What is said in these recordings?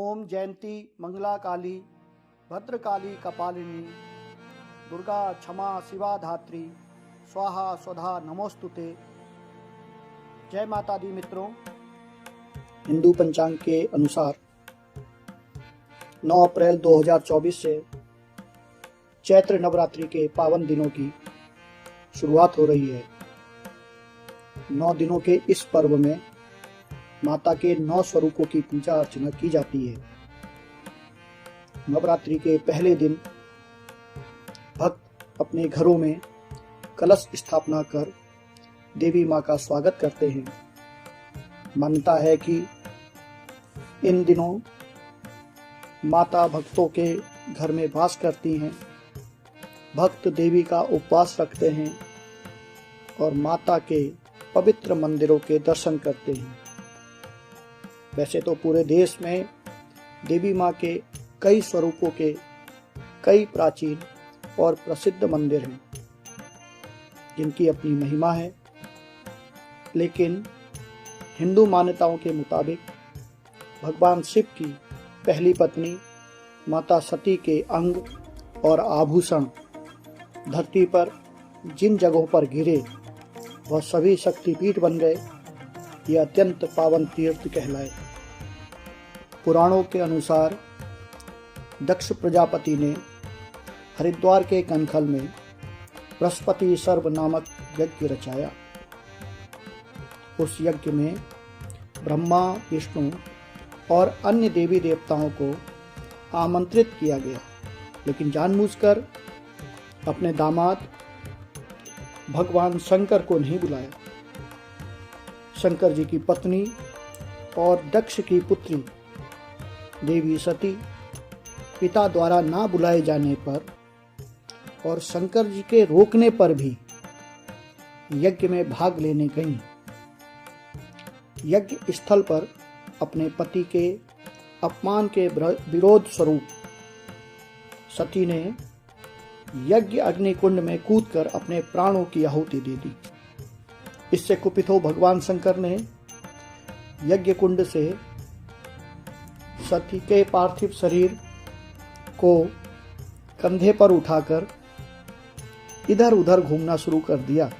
ओम जयंती मंगला काली भद्रकाली कपालिनी दुर्गा क्षमा शिवा धात्री स्वाहा स्वधा नमोस्तुते। जय माता दी मित्रों, हिंदू पंचांग के अनुसार 9 अप्रैल 2024 से चैत्र नवरात्रि के पावन दिनों की शुरुआत हो रही है। 9 दिनों के इस पर्व में माता के 9 स्वरूपों की पूजा अर्चना की जाती है। नवरात्रि के पहले दिन भक्त अपने घरों में कलश स्थापना कर देवी मां का स्वागत करते हैं। मान्यता है कि इन दिनों माता भक्तों के घर में वास करती हैं। भक्त देवी का उपवास रखते हैं और माता के पवित्र मंदिरों के दर्शन करते हैं। वैसे तो पूरे देश में देवी मां के कई स्वरूपों के कई प्राचीन और प्रसिद्ध मंदिर हैं जिनकी अपनी महिमा है, लेकिन हिंदू मान्यताओं के मुताबिक भगवान शिव की पहली पत्नी माता सती के अंग और आभूषण धरती पर जिन जगहों पर गिरे वह सभी शक्तिपीठ बन गए। यह अत्यंत पावन तीर्थ कहलाए। पुराणों के अनुसार दक्ष प्रजापति ने हरिद्वार के कनखल में बृहस्पति सर्व नामक यज्ञ रचाया। उस यज्ञ में ब्रह्मा, विष्णु और अन्य देवी देवताओं को आमंत्रित किया गया, लेकिन जानबूझकर अपने दामाद भगवान शंकर को नहीं बुलाया। शंकर जी की पत्नी और दक्ष की पुत्री देवी सती पिता द्वारा ना बुलाए जाने पर और शंकर जी के रोकने पर भी यज्ञ में भाग लेने गईं। यज्ञ स्थल पर अपने पति के अपमान के विरोध स्वरूप सती ने यज्ञ अग्निकुंड में कूदकर अपने प्राणों की आहुति दे दी। इससे कुपित हो भगवान शंकर ने यज्ञ कुंड से सती के पार्थिव शरीर को कंधे पर उठाकर इधर उधर घूमना शुरू कर दिया।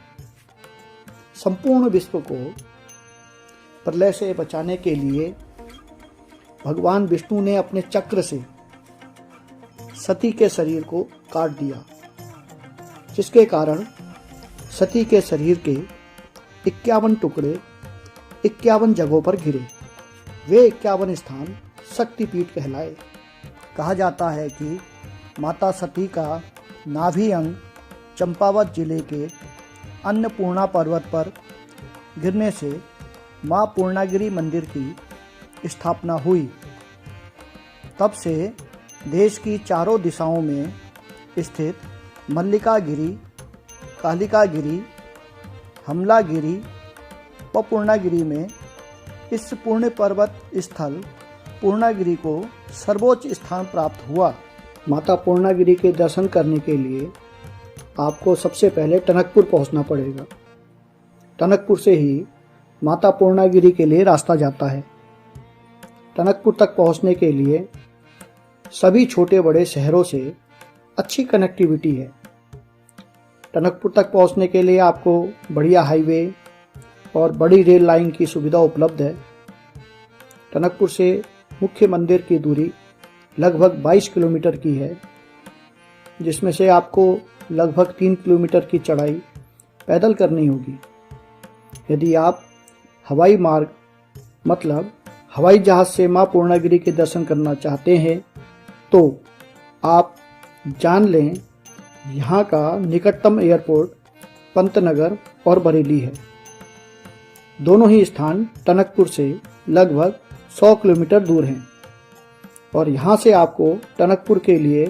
संपूर्ण विश्व को प्रलय से बचाने के लिए भगवान विष्णु ने अपने चक्र से सती के शरीर को काट दिया, जिसके कारण सती के शरीर के 51 टुकड़े 51 जगहों पर गिरे। वे 51 स्थान शक्तिपीठ कहलाए। कहा जाता है कि माता सती का नाभि अंग चंपावत जिले के अन्नपूर्णा पर्वत पर गिरने से मां पूर्णागिरि मंदिर की स्थापना हुई। तब से देश की चारों दिशाओं में स्थित मल्लिकागिरि, कालिकागिरि, हमलागिरि व पूर्णागिरि में इस पुण्य पर्वत स्थल पूर्णागिरि को सर्वोच्च स्थान प्राप्त हुआ। माता पूर्णागिरि के दर्शन करने के लिए आपको सबसे पहले टनकपुर पहुंचना पड़ेगा। टनकपुर से ही माता पूर्णागिरि के लिए रास्ता जाता है। टनकपुर तक पहुंचने के लिए सभी छोटे बड़े शहरों से अच्छी कनेक्टिविटी है। टनकपुर तक पहुंचने के लिए आपको बढ़िया हाईवे और बड़ी रेल लाइन की सुविधा उपलब्ध है। टनकपुर से मुख्य मंदिर की दूरी लगभग 22 किलोमीटर की है, जिसमें से आपको लगभग 3 किलोमीटर की चढ़ाई पैदल करनी होगी। यदि आप हवाई मार्ग मतलब हवाई जहाज से मां पूर्णागिरि के दर्शन करना चाहते हैं तो आप जान लें यहाँ का निकटतम एयरपोर्ट पंतनगर और बरेली है। दोनों ही स्थान टनकपुर से लगभग 100 किलोमीटर दूर हैं और यहाँ से आपको टनकपुर के लिए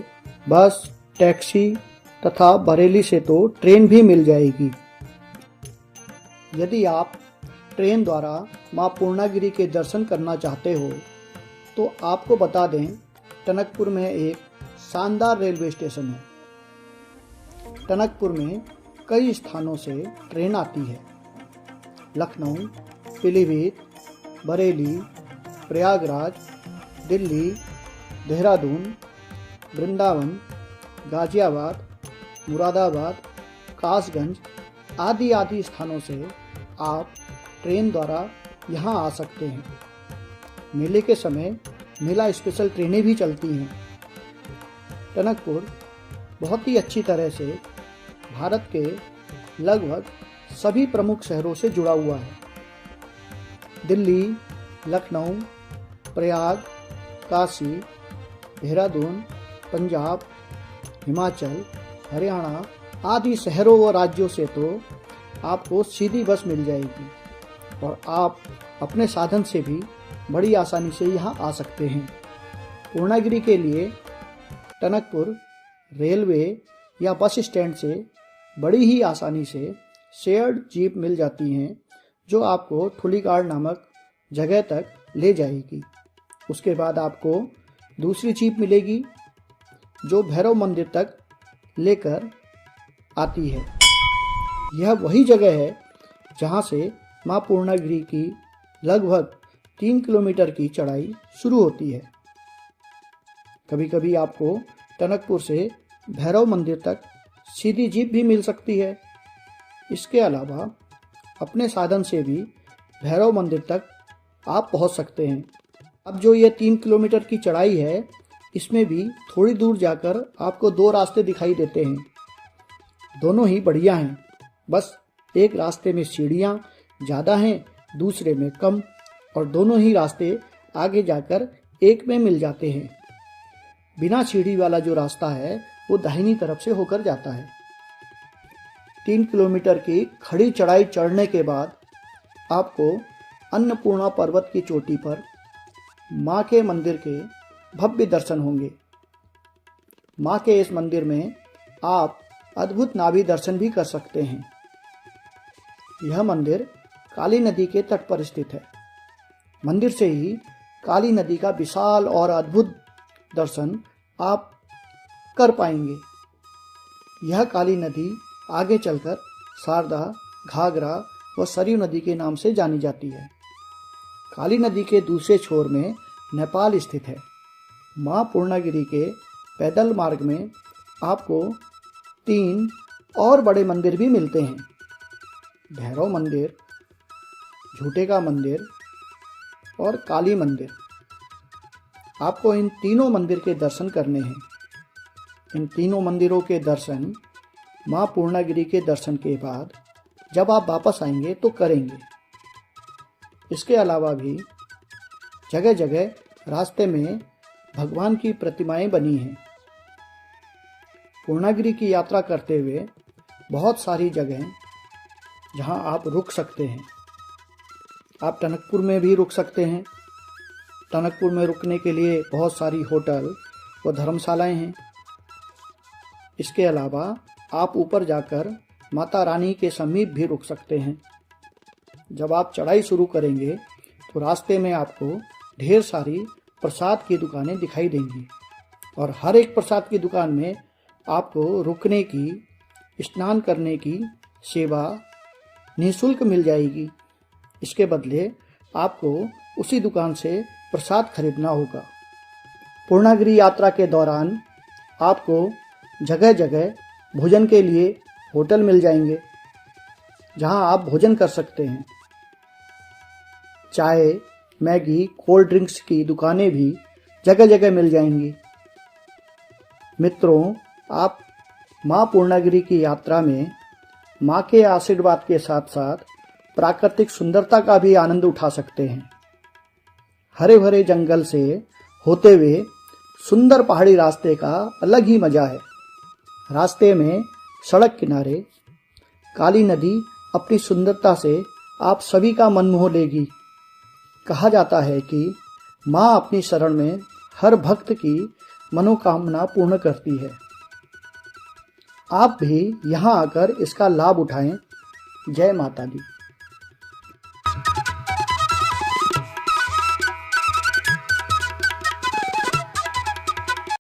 बस, टैक्सी तथा बरेली से तो ट्रेन भी मिल जाएगी। यदि आप ट्रेन द्वारा मां पूर्णागिरि के दर्शन करना चाहते हो तो आपको बता दें, टनकपुर में एक शानदार रेलवे स्टेशन है। टनकपुर में कई स्थानों से ट्रेन आती है। लखनऊ, पीलीभीत, बरेली, प्रयागराज, दिल्ली, देहरादून, वृंदावन, गाजियाबाद, मुरादाबाद, कासगंज आदि स्थानों से आप ट्रेन द्वारा यहाँ आ सकते हैं। मेले के समय मेला स्पेशल ट्रेनें भी चलती हैं। टनकपुर बहुत ही अच्छी तरह से भारत के लगभग सभी प्रमुख शहरों से जुड़ा हुआ है। दिल्ली, लखनऊ, प्रयाग, काशी, देहरादून, पंजाब, हिमाचल, हरियाणा आदि शहरों व राज्यों से तो आपको सीधी बस मिल जाएगी और आप अपने साधन से भी बड़ी आसानी से यहाँ आ सकते हैं। पूर्णागिरि के लिए टनकपुर रेलवे या बस स्टैंड से बड़ी ही आसानी से शेयर्ड जीप मिल जाती हैं जो आपको ठुलीगाड़ नामक जगह तक ले जाएगी। उसके बाद आपको दूसरी जीप मिलेगी जो भैरव मंदिर तक लेकर आती है। यह वही जगह है जहाँ से माँ पूर्णागिरि की लगभग 3 किलोमीटर की चढ़ाई शुरू होती है। कभी कभी आपको टनकपुर से भैरव मंदिर तक सीधी जीप भी मिल सकती है। इसके अलावा अपने साधन से भी भैरव मंदिर तक आप पहुंच सकते हैं। अब जो ये 3 किलोमीटर की चढ़ाई है, इसमें भी थोड़ी दूर जाकर आपको 2 रास्ते दिखाई देते हैं। दोनों ही बढ़िया हैं, बस एक रास्ते में सीढ़ियाँ ज़्यादा हैं, दूसरे में कम, और दोनों ही रास्ते आगे जाकर एक में मिल जाते हैं। बिना सीढ़ी वाला जो रास्ता है वो दाहिनी तरफ से होकर जाता है। 3 किलोमीटर की खड़ी चढ़ाई चढ़ने के बाद आपको अन्नपूर्णा पर्वत की चोटी पर माँ के मंदिर के भव्य दर्शन होंगे। माँ के इस मंदिर में आप अद्भुत नाभि दर्शन भी कर सकते हैं। यह मंदिर काली नदी के तट पर स्थित है। मंदिर से ही काली नदी का विशाल और अद्भुत दर्शन आप कर पाएंगे। यह काली नदी आगे चलकर शारदा, घाघरा व सरयू नदी के नाम से जानी जाती है। काली नदी के दूसरे छोर में नेपाल स्थित है। माँ पूर्णागिरि के पैदल मार्ग में आपको 3 और बड़े मंदिर भी मिलते हैं। भैरव मंदिर, झूठे का मंदिर और काली मंदिर। आपको इन तीनों मंदिर के दर्शन करने हैं। इन तीनों मंदिरों के दर्शन माँ पूर्णागिरि के दर्शन के बाद जब आप वापस आएंगे तो करेंगे। इसके अलावा भी जगह जगह रास्ते में भगवान की प्रतिमाएं बनी हैं। पूर्णागिरि की यात्रा करते हुए बहुत सारी जगह जहां आप रुक सकते हैं। आप टनकपुर में भी रुक सकते हैं। टनकपुर में रुकने के लिए बहुत सारी होटल व धर्मशालाएं हैं। इसके अलावा आप ऊपर जाकर माता रानी के समीप भी रुक सकते हैं। जब आप चढ़ाई शुरू करेंगे तो रास्ते में आपको ढेर सारी प्रसाद की दुकानें दिखाई देंगी और हर एक प्रसाद की दुकान में आपको रुकने की, स्नान करने की सेवा निःशुल्क मिल जाएगी। इसके बदले आपको उसी दुकान से प्रसाद खरीदना होगा। पूर्णागिरि यात्रा के दौरान आपको जगह जगह भोजन के लिए होटल मिल जाएंगे जहां आप भोजन कर सकते हैं। चाय, मैगी, कोल्ड ड्रिंक्स की दुकानें भी जगह जगह मिल जाएंगी। मित्रों, आप माँ पूर्णागिरि की यात्रा में माँ के आशीर्वाद के साथ साथ प्राकृतिक सुंदरता का भी आनंद उठा सकते हैं। हरे भरे जंगल से होते हुए सुंदर पहाड़ी रास्ते का अलग ही मजा है। रास्ते में सड़क किनारे काली नदी अपनी सुंदरता से आप सभी का मन मोह लेगी। कहा जाता है कि माँ अपनी शरण में हर भक्त की मनोकामना पूर्ण करती है। आप भी यहाँ आकर इसका लाभ उठाएं। जय माता दी।